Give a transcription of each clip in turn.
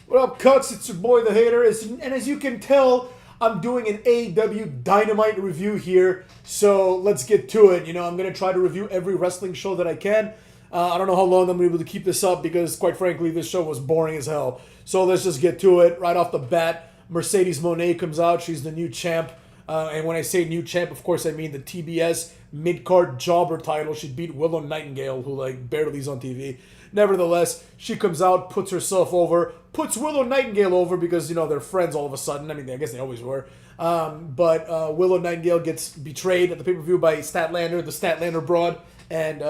What up, Cuts? It's your boy, the Hater. And as you can tell, I'm doing an AEW Dynamite review here. So let's get to it. I'm going to try to review every wrestling show that I can. I don't know how long I'm going to be able to keep this up because, quite frankly, this show was boring as hell. So let's just get to it. Right off the bat, Mercedes Moné comes out. She's the new champ. And when I say new champ, of course, I mean the TBS mid-card jobber title. She beat Willow Nightingale, who barely is on TV. Nevertheless, she comes out, puts herself over, puts Willow Nightingale over because, they're friends all of a sudden. I mean, I guess they always were. But Willow Nightingale gets betrayed at the pay-per-view by Statlander, the Statlander broad, and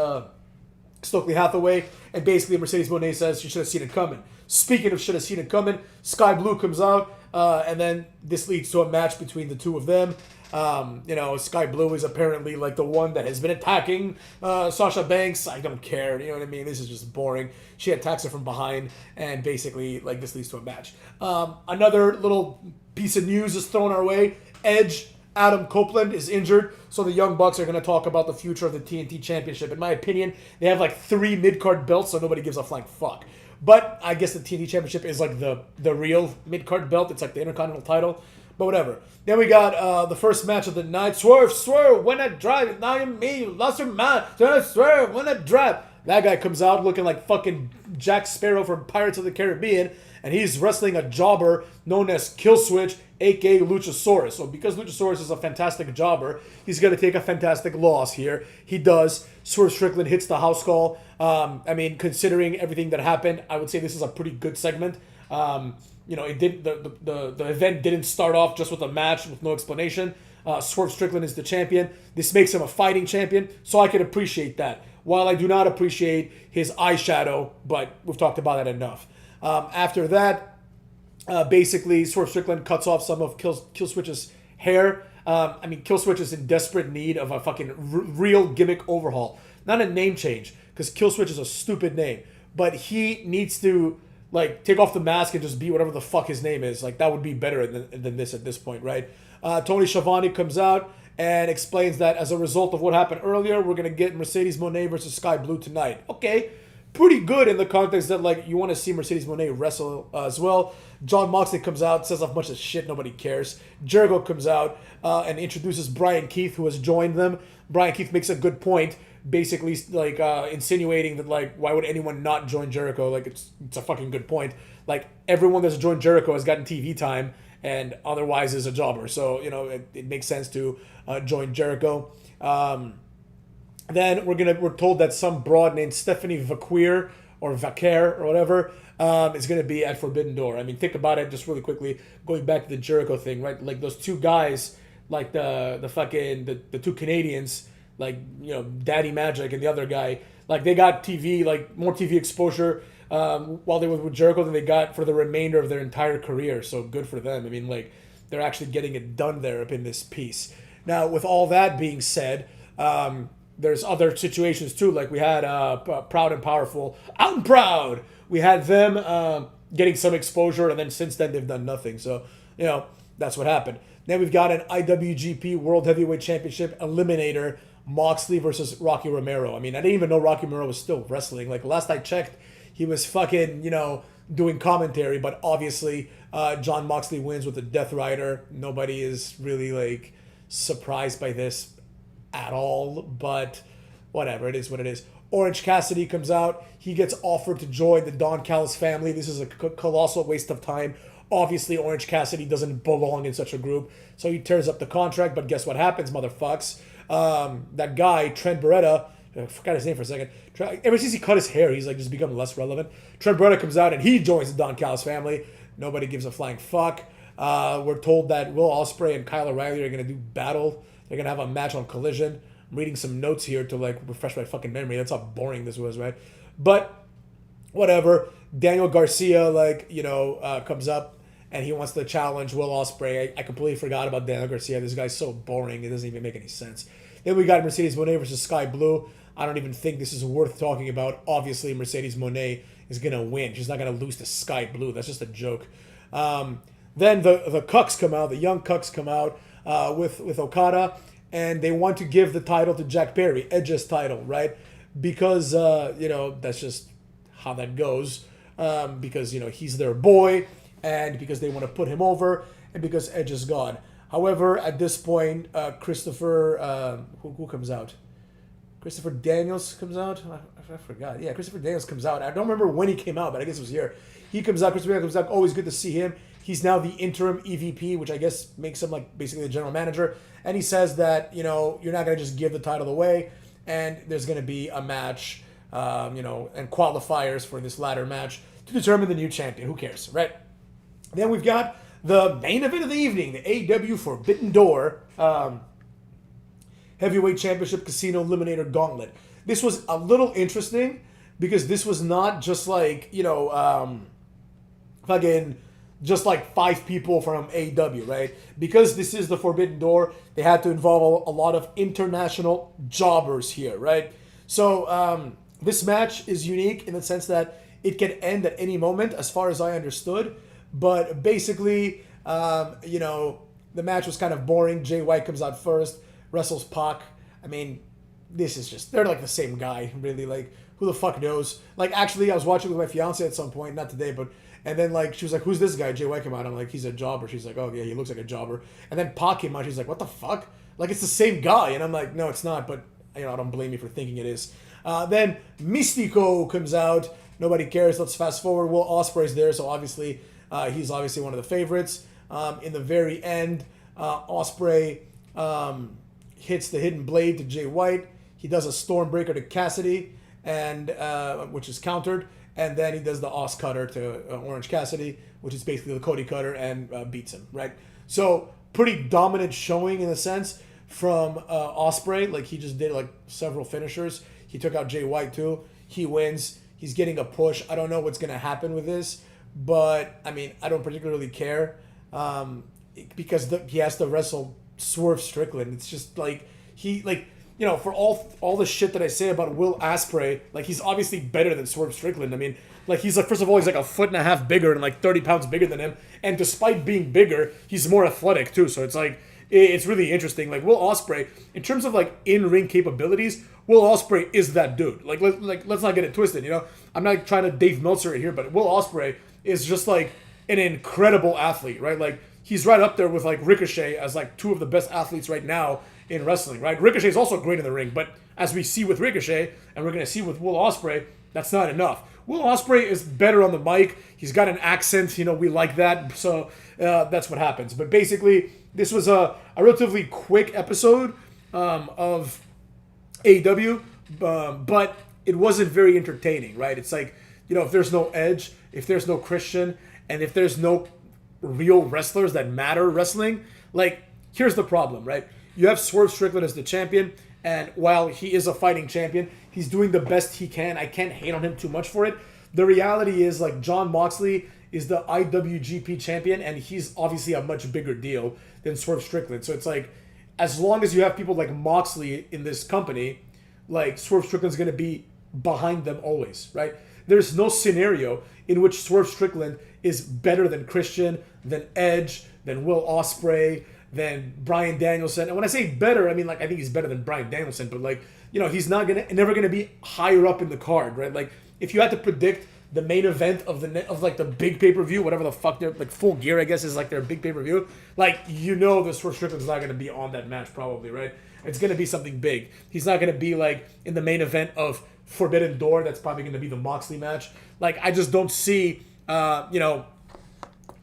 Stokely Hathaway. And basically, Mercedes Moné says she should have seen it coming. Speaking of should have seen it coming, Sky Blue comes out, and then this leads to a match between the two of them. Sky Blue is apparently the one that has been attacking Sasha Banks. I don't care. You know what I mean? This is just boring. She attacks her from behind, and basically, this leads to a match. Another little piece of news is thrown our way. Edge, Adam Copeland is injured, so the Young Bucks are going to talk about the future of the TNT Championship. In my opinion, they have 3 mid-card belts, so nobody gives a flying fuck. But I guess the TNT Championship is the real mid-card belt. It's the Intercontinental title. But whatever. Then we got the first match of the night. Swerve, when I drive. Now me, lost your mind. Swerve, when I drive. That guy comes out looking like fucking Jack Sparrow from Pirates of the Caribbean. And he's wrestling a jobber known as Killswitch, a.k.a. Luchasaurus. So because Luchasaurus is a fantastic jobber, he's going to take a fantastic loss here. He does. Swerve Strickland hits the house call. Considering everything that happened, I would say this is a pretty good segment. It did the event didn't start off just with a match with no explanation. Swerve Strickland is the champion. This makes him a fighting champion, so I can appreciate that. While I do not appreciate his eyeshadow, but we've talked about that enough. After that, basically Swerve Strickland cuts off some of Killswitch's hair. Killswitch is in desperate need of a fucking real gimmick overhaul, not a name change, because Killswitch is a stupid name, but he needs to take off the mask and just be whatever the fuck his name is. That would be better than this at this point, right? Tony Schiavone comes out and explains that as a result of what happened earlier, we're going to get Mercedes Moné versus Sky Blue tonight. Okay, pretty good in the context that, you want to see Mercedes Moné wrestle as well. John Moxley comes out, says a bunch of shit, nobody cares. Jericho comes out and introduces Brian Keith, who has joined them. Brian Keith makes a good point, basically insinuating that why would anyone not join Jericho? It's a fucking good point. Everyone that's joined Jericho has gotten TV time and otherwise is a jobber, so it makes sense to join Jericho. Then we're told that some broad named Stephanie Vaquer or Vaquer or whatever is going to be at Forbidden Door. Think about it just really quickly, going back to the Jericho thing, right? Those two guys, the two Canadians, Daddy Magic and the other guy, they got TV, more TV exposure while they were with Jericho than they got for the remainder of their entire career. So good for them. They're actually getting it done there up in this piece. Now, with all that being said, there's other situations too. We had Proud and Powerful, Out and Proud. We had them getting some exposure, and then since then they've done nothing. So, that's what happened. Then we've got an IWGP World Heavyweight Championship Eliminator, Moxley versus Rocky Romero. I didn't even know Rocky Romero was still wrestling. Last I checked, he was fucking, doing commentary, but obviously John Moxley wins with the Death Rider. Nobody is really, surprised by this at all, but whatever, it is what it is. Orange Cassidy comes out. He gets offered to join the Don Callis family. This is a colossal waste of time. Obviously, Orange Cassidy doesn't belong in such a group, so he tears up the contract, but guess what happens, motherfucks? That guy, Trent Beretta, I forgot his name for a second. Ever since he cut his hair, he's just become less relevant. Trent Beretta comes out and he joins the Don Callis family. Nobody gives a flying fuck. We're told that Will Ospreay and Kyle O'Reilly are going to do battle. They're going to have a match on Collision. I'm reading some notes here to refresh my fucking memory. That's how boring this was, right? But whatever. Daniel Garcia comes up and he wants to challenge Will Ospreay. I completely forgot about Daniel Garcia. This guy's so boring. It doesn't even make any sense. Then we got Mercedes Moné versus Sky Blue. I don't even think this is worth talking about. Obviously, Mercedes Moné is going to win. She's not going to lose to Sky Blue. That's just a joke. Then the Cucks come out. The young Cucks come out with Okada. And they want to give the title to Jack Perry. Edge's title, right? Because, that's just how that goes. because, he's their boy, and because they want to put him over, and because Edge is gone. However, at this point, Christopher, who comes out? Christopher Daniels comes out? I forgot. Yeah, Christopher Daniels comes out. I don't remember when he came out, but I guess it was here. He comes out. Christopher Daniels comes out. Always good to see him. He's now the interim EVP, which I guess makes him like basically the general manager. And he says that, you're not going to just give the title away, and there's going to be a match, and qualifiers for this ladder match to determine the new champion. Who cares, right? Then we've got the main event of the evening, the AEW Forbidden Door Heavyweight Championship Casino Eliminator Gauntlet. This was a little interesting because this was not just like, just like 5 people from AEW, right? Because this is the Forbidden Door, they had to involve a lot of international jobbers here, right? So this match is unique in the sense that it can end at any moment, as far as I understood. But basically, the match was kind of boring. Jay White comes out first, wrestles Pac. I mean, this is just, they're like the same guy, really. Like, who the fuck knows? Like, actually, I was watching with my fiance at some point, not today, but, and then, like, she was like, who's this guy? Jay White came out. I'm like, he's a jobber. She's like, oh, yeah, he looks like a jobber. And then Pac came out. She's like, what the fuck? Like, it's the same guy. And I'm like, no, it's not, but, I don't blame you for thinking it is. Then Mystico comes out. Nobody cares. Let's fast forward. Will Ospreay's there, so obviously, he's obviously one of the favorites. In the very end, Ospreay hits the hidden blade to Jay White. He does a Stormbreaker to Cassidy, and which is countered. And then he does the Os Cutter to Orange Cassidy, which is basically the Cody Cutter, and beats him, right? So pretty dominant showing in a sense from Ospreay. Like, he just did like several finishers. He took out Jay White too. He wins. He's getting a push. I don't know what's going to happen with this, but I mean, I don't particularly care because he has to wrestle Swerve Strickland. It's just like for all the shit that I say about Will Ospreay, like, he's obviously better than Swerve Strickland. I mean, like, he's like, first of all, he's like a foot and a half bigger and like 30 pounds bigger than him, and despite being bigger, he's more athletic too. So it's like, it's really interesting. Like, Will Ospreay, in terms of like in-ring capabilities, Will Ospreay is that dude. Like, let's not get it twisted. I'm not trying to Dave Meltzer it here, but Will Ospreay is just like an incredible athlete, right? Like, he's right up there with like Ricochet as like 2 of the best athletes right now in wrestling, right? Ricochet is also great in the ring, but as we see with Ricochet, and we're going to see with Will Ospreay, that's not enough. Will Ospreay is better on the mic. He's got an accent, we like that, so that's what happens. But basically, this was a relatively quick episode of AEW, but it wasn't very entertaining, right? It's like, if there's no Edge, if there's no Christian, and if there's no real wrestlers that matter wrestling, like, here's the problem, right? You have Swerve Strickland as the champion, and while he is a fighting champion, he's doing the best he can. I can't hate on him too much for it. The reality is, like, Jon Moxley is the IWGP champion, and he's obviously a much bigger deal than Swerve Strickland. So it's like, as long as you have people like Moxley in this company, like, Swerve Strickland's going to be behind them always, right? There's no scenario in which Swerve Strickland is better than Christian, than Edge, than Will Ospreay, than Bryan Danielson. And when I say better, I mean, like, I think he's better than Bryan Danielson, but like, he's never gonna be higher up in the card, right? Like, if you had to predict the main event of the big pay-per-view, whatever the fuck they're, like, Full Gear, I guess, is like their big pay-per-view, like, the Swerve Strickland's not gonna be on that match probably, right? It's gonna be something big. He's not gonna be like in the main event of Forbidden Door. That's probably gonna be the Moxley match. Like, I just don't see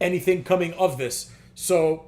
anything coming of this. So,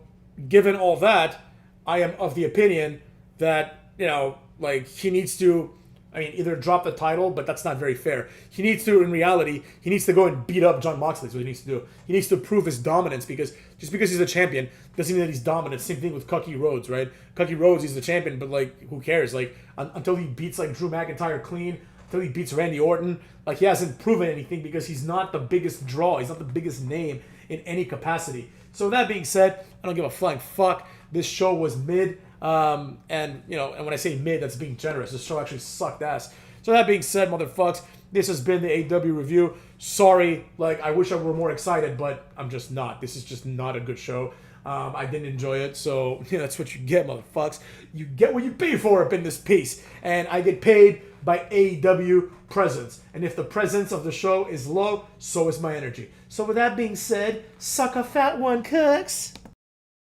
given all that, I am of the opinion that, he needs to, either drop the title, but that's not very fair. He needs to, in reality, he needs to go and beat up Jon Moxley. That's what he needs to do. He needs to prove his dominance, because just because he's a champion doesn't mean that he's dominant. Same thing with Cookie Rhodes, right? Cookie Rhodes, he's the champion, but, like, who cares? Like, until he beats, like, Drew McIntyre clean, until he beats Randy Orton, like, he hasn't proven anything because he's not the biggest draw. He's not the biggest name in any capacity. So that being said, I don't give a flying fuck. This show was mid, and when I say mid, that's being generous. This show actually sucked ass. So that being said, motherfucks, This has been the AEW review. Sorry, like, I wish I were more excited, but I'm just not. This is just not a good show. I didn't enjoy it, so yeah, that's what you get, motherfucks. You get what you pay for up in this piece. And I get paid by AEW presence. And if the presence of the show is low, so is my energy. So with that being said, suck a fat one, cooks.